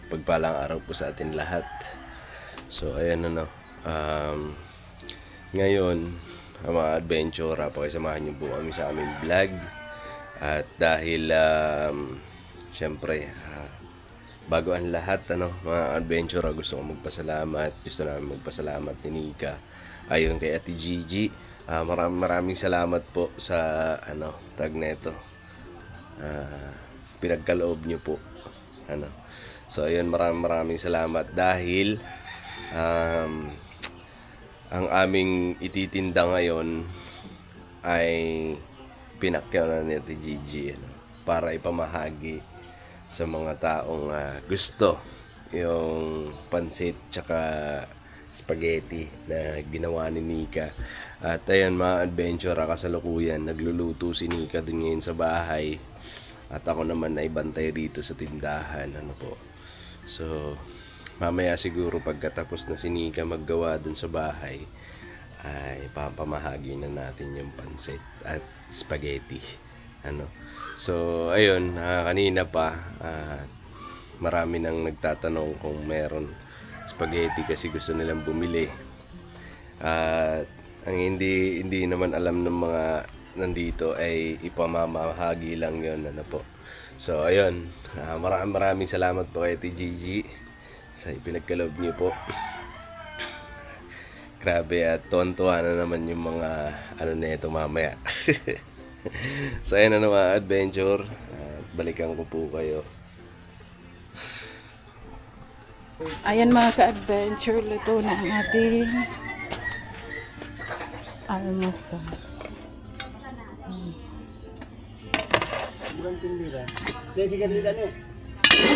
Pagpalang araw po sa atin lahat. So ayan ngayon mga adventure, pakisamahan niyo po kami sa aming vlog. At dahil syempre bago ang lahat mga adventure, gusto ko magpasalamat. Gusto namin magpasalamat ni Nika ayon kay Ate Gigi. Maraming salamat po sa tag neto. Pinagkaloob niyo po. So ayun, maraming salamat dahil ang aming ititinda ngayon ay pinakyaw na ni Ate Gigi para ipamahagi sa mga taong gusto yung pansit tsaka spaghetti na ginawa ni Nika. At ayan mga adventure, kasalukuyan nagluluto si Nika dun ngayon sa bahay. At ako naman ay bantay dito sa tindahan. So mamaya siguro pagkatapos na si Nika maggawa dun sa bahay, ay papamahagi na natin yung pansit at spaghetti. So ayun, kanina pa marami nang nagtatanong kung meron spaghetti kasi gusto nilang bumili. At ang hindi naman alam ng mga nandito ay ipamamahagi lang yon. So ayun, maraming salamat po kay Ate Gigi sa ipinagkaloob niyo po. Grabe, at tuwan-tuwa na naman yung mga nito mamaya. So ayun mga adventure, balikan ko po kayo. Ayan mga ka-adventure, luto na ang ating almusal.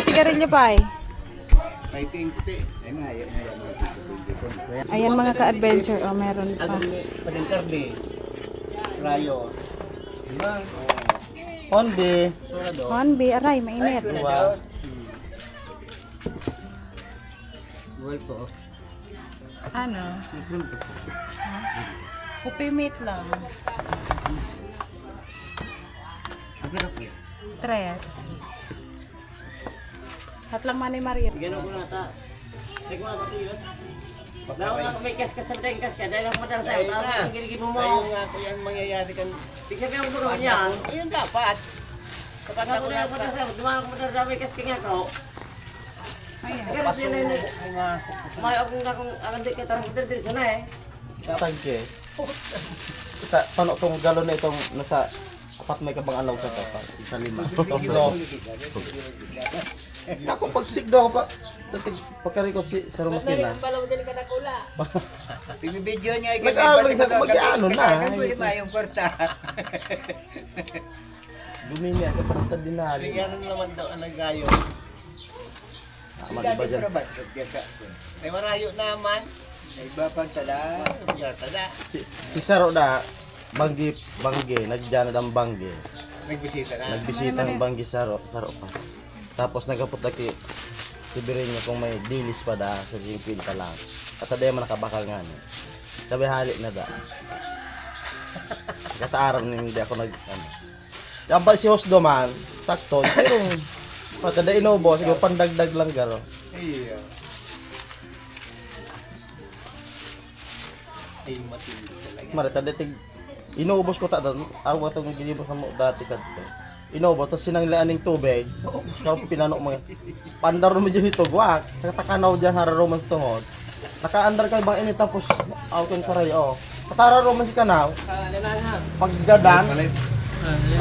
Sigarilyo pa eh. Ayan mga ka-adventure, meron pa. Honbi, aray, mainit. Ano? Kupimit lang. 3. Hatlang Manay Maria. Gano'n ko na ta. Nagwa ko yun. Daw na may kas sa tengkas ka dahil ako madar sa'yo. Tapos ang ginigin mo. Ayun nga po yung mangyayari kan. Tignan mo yung buron yan. Ayun dapat. Kapag Ako ako na ako madar sa'yo. Dumaan ako madar sa'yo. May kas ka nga ko. Ayan. Kaya siya na may akong akan di kita rin dito na eh. tagke. Paano itong galon na itong nasa apat may kabang alaw sa tapat. Isa 5. Ako pag sigdo ako pa. Pagkari ko si sa Rumakina. Pala mo din ka nakula. Pinibidyo niya Nag-aaral sa mag-ano na. yung kwarta. Lumini ako parang tadinali. Sige naman daw ang nagayo. Mag-iba dyan. May marayo naman. May iba pang tada. Tada. Si Saro na banggi, nagdyan na ng banggi. Nagbisita na. Nagbisita ng banggi Saro pa. Tapos nagkapot na sibirin niya kung may dilis pa da sa jingpin pa lang. At sabi man nakabakal nga niya. Sabi halik na da. Kataaram na hindi ako Yan pa si Hosdo man, sakto. Pero kada inobo, siguro pandagdag lang garo. Iya. Ay matindi talaga. Marita detig inubos ko ta doon. Awa tong ginibos sa mo dati kadto. Inubos tapos sinanglaan ning tubig. So pinano mga pandar mo dyan ito guwak. Sa takanaw dyan hararo man tungod. Naka-andar kay bang ini tapos auton saray Katararo man si kanaw. Paggadan.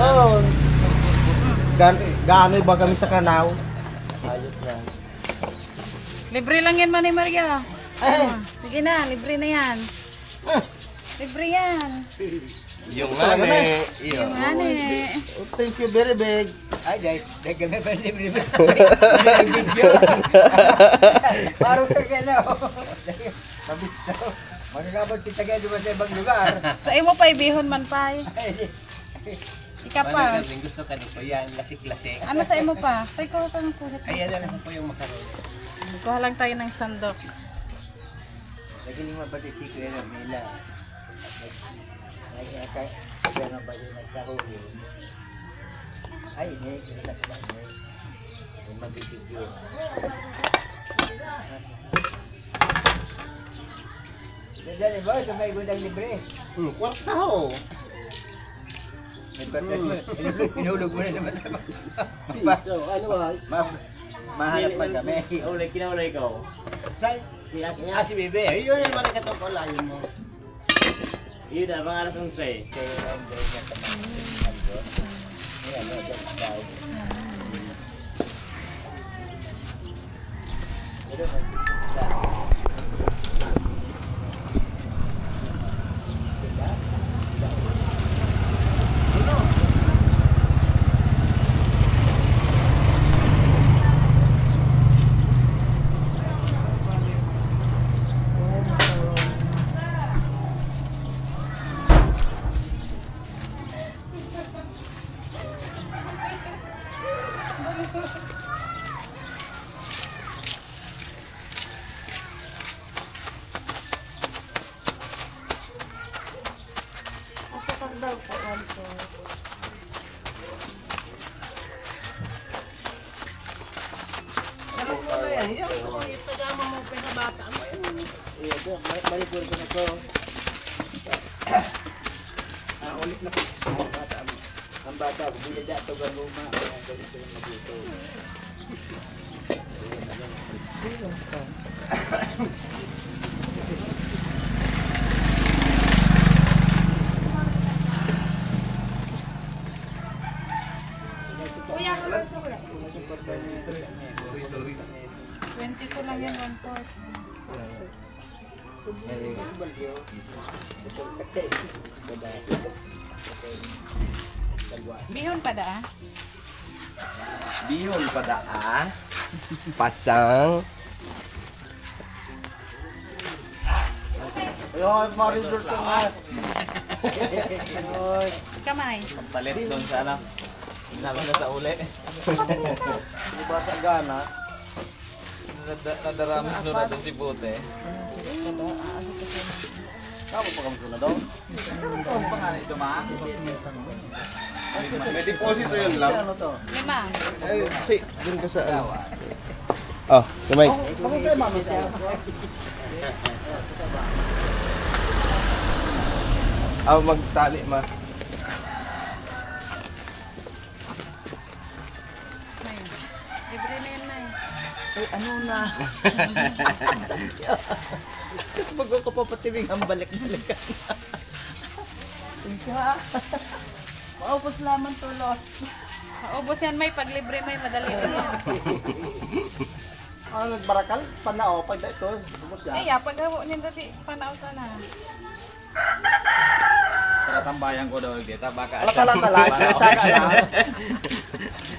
Oh. Gano'y ba kami sa kanaw? Ayot na. Libre lang yan Manay Maria. Sige na, libre na yan. Libre yan. Yung Yung ane. Oh, thank you very big. Ay, dahil kami pa libre. Video. Parang ka gano'n. Mabit daw. Magkakabot kita kayo diba sa ibang lugar. Sa imo pa ibihon man pa. Ika pa. Gusto ka nito yan, lasik-lasik. Ano sa imo pa? Tay ko pa ng kulit. Ayan na lang po yung makaroni. Kuha lang tayo ng sandok. Lagi lima ba si Kuya Ramila? Kaya ba yung nagkahuli? Ay, hindi. mabibidyo. Dali ba? Ito may gudang libre. Kwarta ho. Pinulog mo na naman sa Ano ba? mahanap man kami. Kinaulay ko. Say, Si Aki ah, si Bebe. Ayun naman ang katungkol. Ayun mo. Yun na, mga alas 11. Ang bata, bila dyan ito gaguma. Ang ganito yung magluto. Kuya, kung sa wala. 22 lang yan, 1/4. Bihon pa da. Bihon pa daa. Pasang. Ayun, Maridor sa mga. Kamay. Palit doon sa ano. Nalang na sa uli. Di ba sa gana? Nadaramis doon na doon si Bote. Kamu pa kami doon na doon? Ano pa nga ito ma? May deposito yun lang. Ano to? 5. Ay, kasi, dun ka sa ano. Oh, kamay. Kamu kayo mami siya. Magtali ma. May. Libre na yan, May. Ay, ano na? Bago ko papatibing ang balik-balikan. Maubos lamang tulot. Maubos yan, May. Pag libre, May. Madali lang yan. Nagbarakal? Panao, pag ito. Bumos Ay, yan. pag hawo niyan dati, panao ka na. Tatambayan ko daw dito. Baka Alakala-kala, may tsaga na.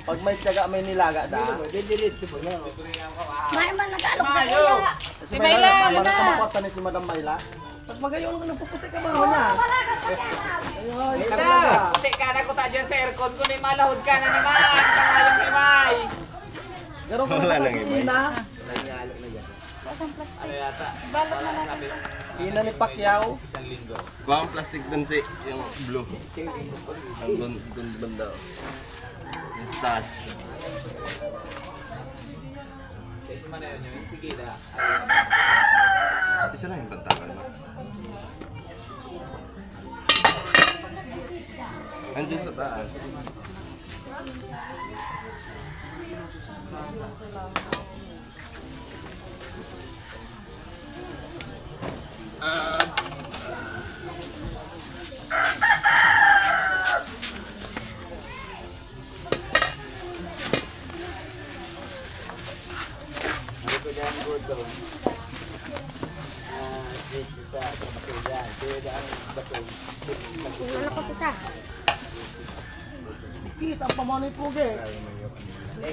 Pag may tsaga, may nilaga na. May man nag-alok sa kuya. Si Mayla, ano na? Kamukorta ni si Madam Mayla. Pag magayon ka, nagpuputi ka ba na? Puti ka na ko ta dyan sa aircon ko ni malahod ka na naman. Kangayong himay. Garo ka Wala na nang iba. Ina. Pasang plastic. Ano yata? Balot na natin. Ina ni Pacquiao. Isang linggo. Kuha ang plastic dun si, yung blue. Ang dun banda. Yung stas. Sa isma na yun yung sige na. Isa lang yung bantakan mo. Andiyan sa taas. Ano ko dyan gusto? Dito sa batugan. Dito ang batong. Wala ko kita. Kita ang pamonay pugi. Ang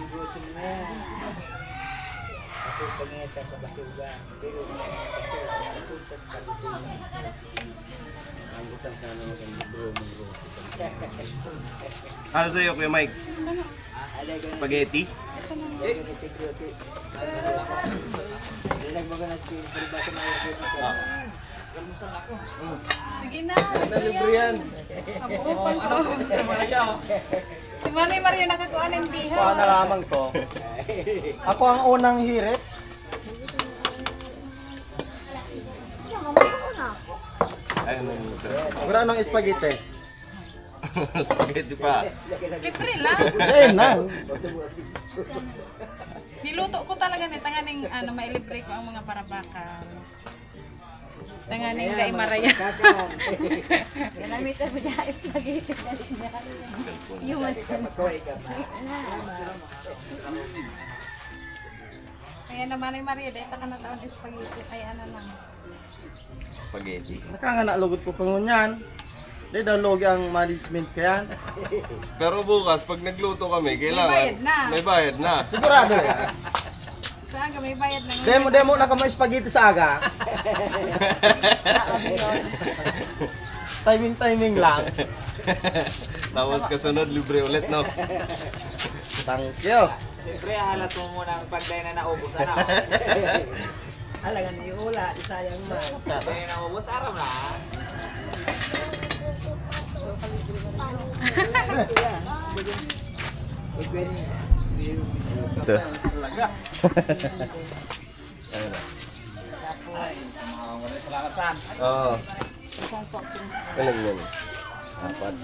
gusto mo. Ako pangeta sa batugan. Pero napunta sa batugan. Ang gusto ka naman ng bro. Ano sa'yo, Kuya Mike? Spaghetti? Sige na, Libre yan. Kabuupan ko. Si Manay Mario nakakuha ng biha. Paano lamang to? Ako ang unang hirit. Ayun. Wala nang spaghetti. Spaghetti pa. Libre lang. Ayun na. Niluto ko talaga ni tanganing ano mailibre ko ang mga parabakan. Tanganing dai maraya. Ganamitan mo dyan spaghetti. Yung mas Kaya naman ay Maria dai ta kana taon spaghetti ay ano lang. Spaghetti. Nakangana lugod ko pangunyan. Di daw logi ang management ko yan. Pero bukas, pag nagluto kami, kailangan bayad na. may bayad na. Sigurado yan. Saan ka may bayad ng Demo na ka may spaghetti sa aga. Timing lang. Tapos kasunod, libre ulit, no? Thank you. Siyempre, halat mo muna ang pagday na naubos. Ano? Alagan ni Ula, isayang man. Pagday na naubos, aram na. Talaga. Salamat, San. Oo. Alam yan. Apat.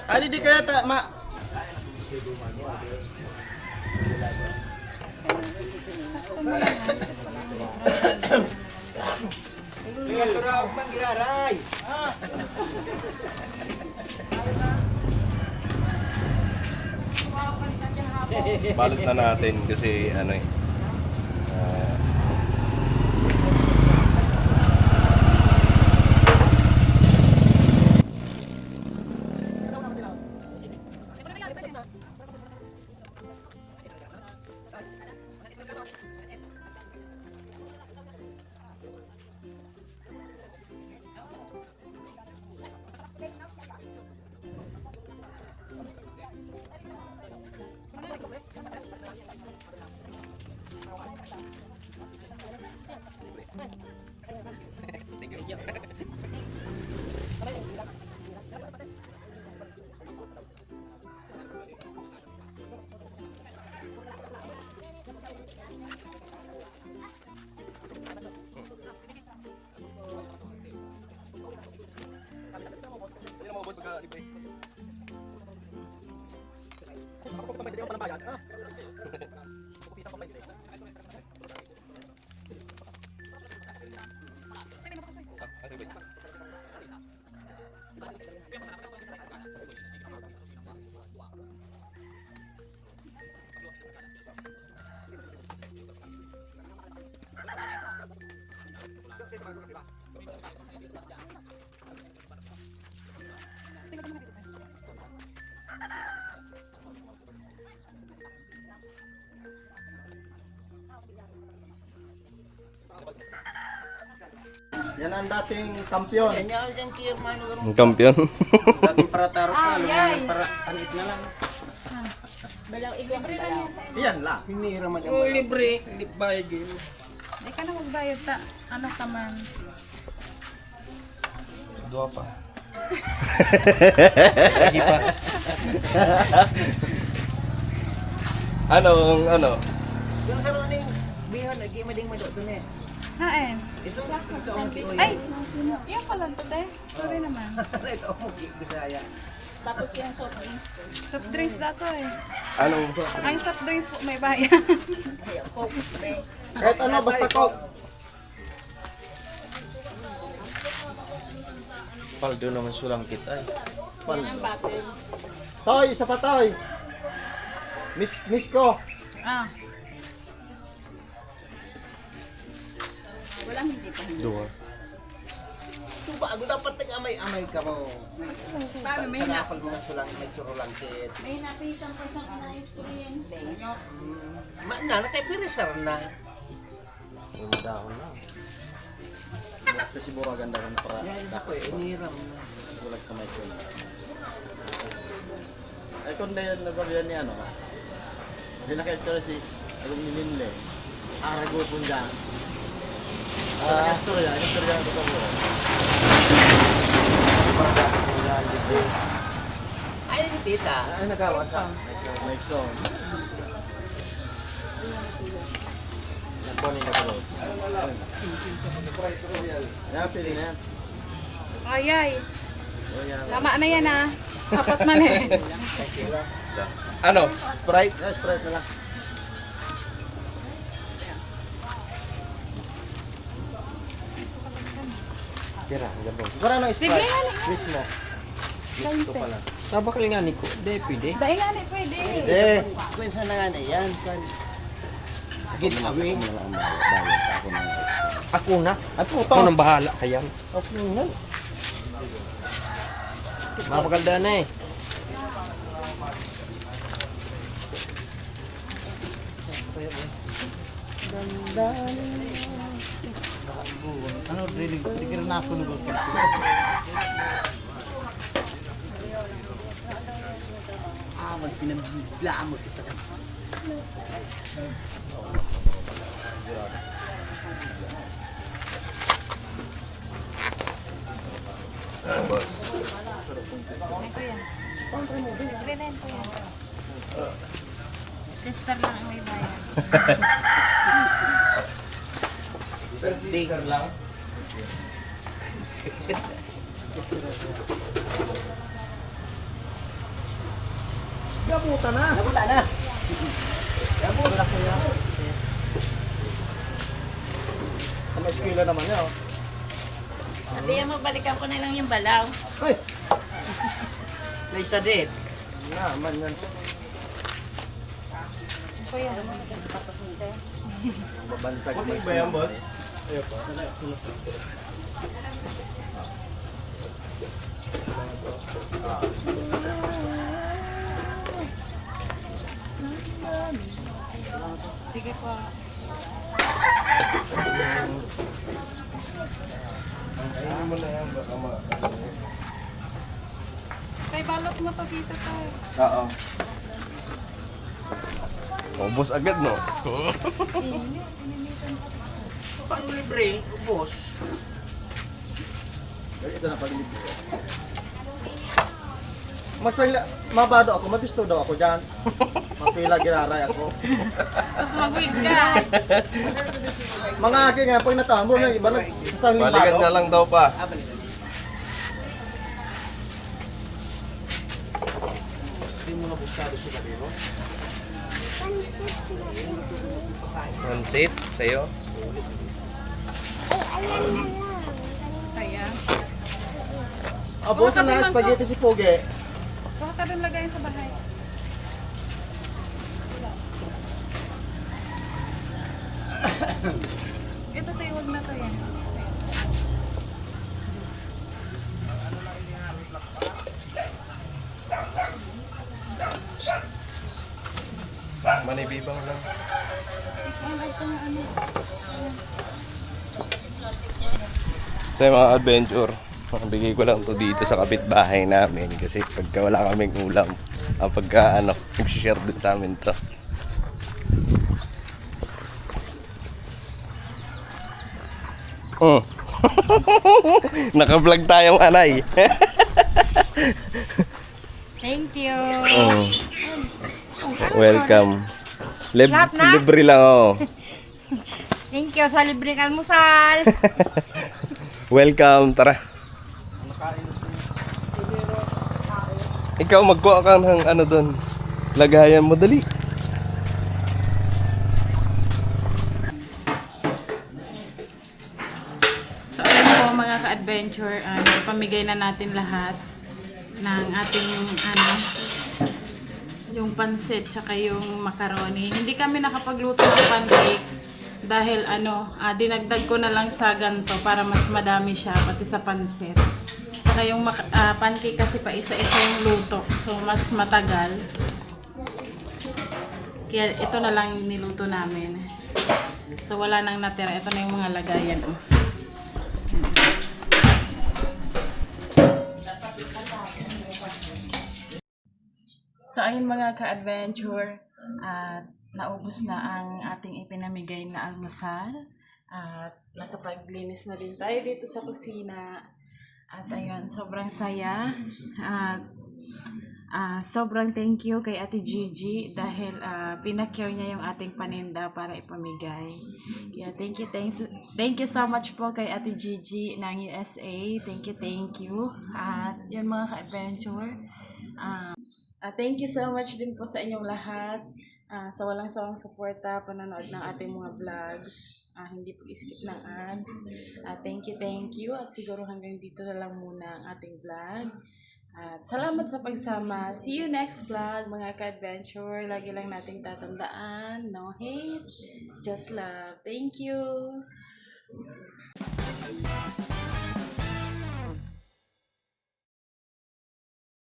Ani di kaya ta ma. Tingnan ko raw mang giraray. Balot na natin kasi ano eh. Yan ang dating kampiyon. Ang kampiyon. Dating para taro ka, Ay, ay. para anit na lang. Yan lang. Oh, libre. Bayad yun. Di ka na magbayad ta. Ano ka man. Dua pa. Ano? Yung sa runing bihan, nag-imading mo doon eh. Hain. Ito ang kiloy. Ay! Yan pala to, te. Sorry naman. Ito ang bisaya. Soft drinks dato eh. Anong? Ang soft drinks po may bayad. Kahit ano, basta ko. Paldo naman sulang kita eh. Toy, isa pa toy. Miss ko. Ah. Dua. bago dapat nag-amay-amay ka mo. Paano may na? Tagapal mo na sulang, may surulangkit. May napitan pa siyang inayos kuryente. Na, nakay-pirisar na. Yung dahon na. Kasi buragan daw na para. Yan ako eh, iniram na. Bulag sa may kun. Ay kung na yan, nagawin ni ano ka. Hindi nakait ko na si Agong Nininle. Arago po dyan. Istorya ito ko. Ay, si tita. Ay, nagawa ka. May song. Yan po nila ko. Yan, pili na yan. Ayay. Tama na yan ah. Apat man eh. Ano? Sprite? Yeah, Sprite na lang. Tira, gabong. Para na Sprite. Libre nga ni. Wish na. Gusto pala. Sabak lang nga ni ko. Hindi, pwede. Dahil nga ni pwede. Eh. Kwensa na nga na yan. Sige kami. Ako na. At Ako puto. nang bahala kaya. Okay na. Mapaganda na eh. Ano, really? Hindi ka na ako lugod ka. Magpinabigla mo kita. Boss. Libre na yan po yan. Tester lang ang may bayan. Sticker lang. Gabuta na. Nabuta na. Gabuta ko yan. May eskwela naman yan. Oh. Sabi mo, balikan ko na lang yung balaw. Uy! May isa din. Naman yan. Ako yan. Babansag. Huwag ba yan, boss? Ayaw pa. Sige po. Ayun mo na yan, baka Kay balot mo to dito to. Oo. Ubus agad, no? Paano libre? Ubos. Ito na paglibre. Mabado ako, mabisto daw ako dyan. Mapila giraray ako. Tapos mag-wig ka. Mga aking nga, pag natamo na iba na sasang Balikan limbado. na lang daw pa. Pansit sa'yo? Saya. Abo sa na spaghetti si Poge. Baka ka doon lagayin sa bahay. Ito tayo, huwag na to yan. Manibibang lang. Sa mga adventure, bigay ko lang to dito sa kapitbahay namin kasi pagka wala kaming ulam, pagka nag-share din sa amin to. Naka-vlog tayong anay. Thank you. Welcome. Libre lang oh. Thank you sa libreng almusal. Welcome, tara. Ikaw magkuha ka ng ano doon. Lagayan mo dali. So ayun po mga ka-adventure, pamigay na natin lahat ng ating yung pansit tsaka yung macaroni. Hindi kami nakapagluto ng pancake Dahil dinagdag ko na lang sa ganito para mas madami siya, pati sa pansit. Saka yung pancake kasi pa isa-isa yung luto. So, mas matagal. Kaya ito na lang niluto namin. So, wala nang natira. Ito na yung mga lagayan. Oh. So, ayun mga ka-adventure, at naubos na ang ating ipinamigay na almusal. At nakapaglinis na din tayo dito sa kusina. At ayun, sobrang saya. At sobrang thank you kay Ate Gigi dahil pinakyaw niya yung ating paninda para ipamigay. Kaya thank you so much po kay Ate Gigi ng USA. Thank you. At yun mga ka-adventure. Thank you so much din po sa inyong lahat. Sa walang sawang suporta, panonood ng ating mga vlogs. Hindi po skip ng ads. Thank you. At siguro hanggang dito na lang muna ang ating vlog. At salamat sa pagsama. See you next vlog, mga ka-adventure. Lagi lang nating tatandaan, no hate, just love. Thank you.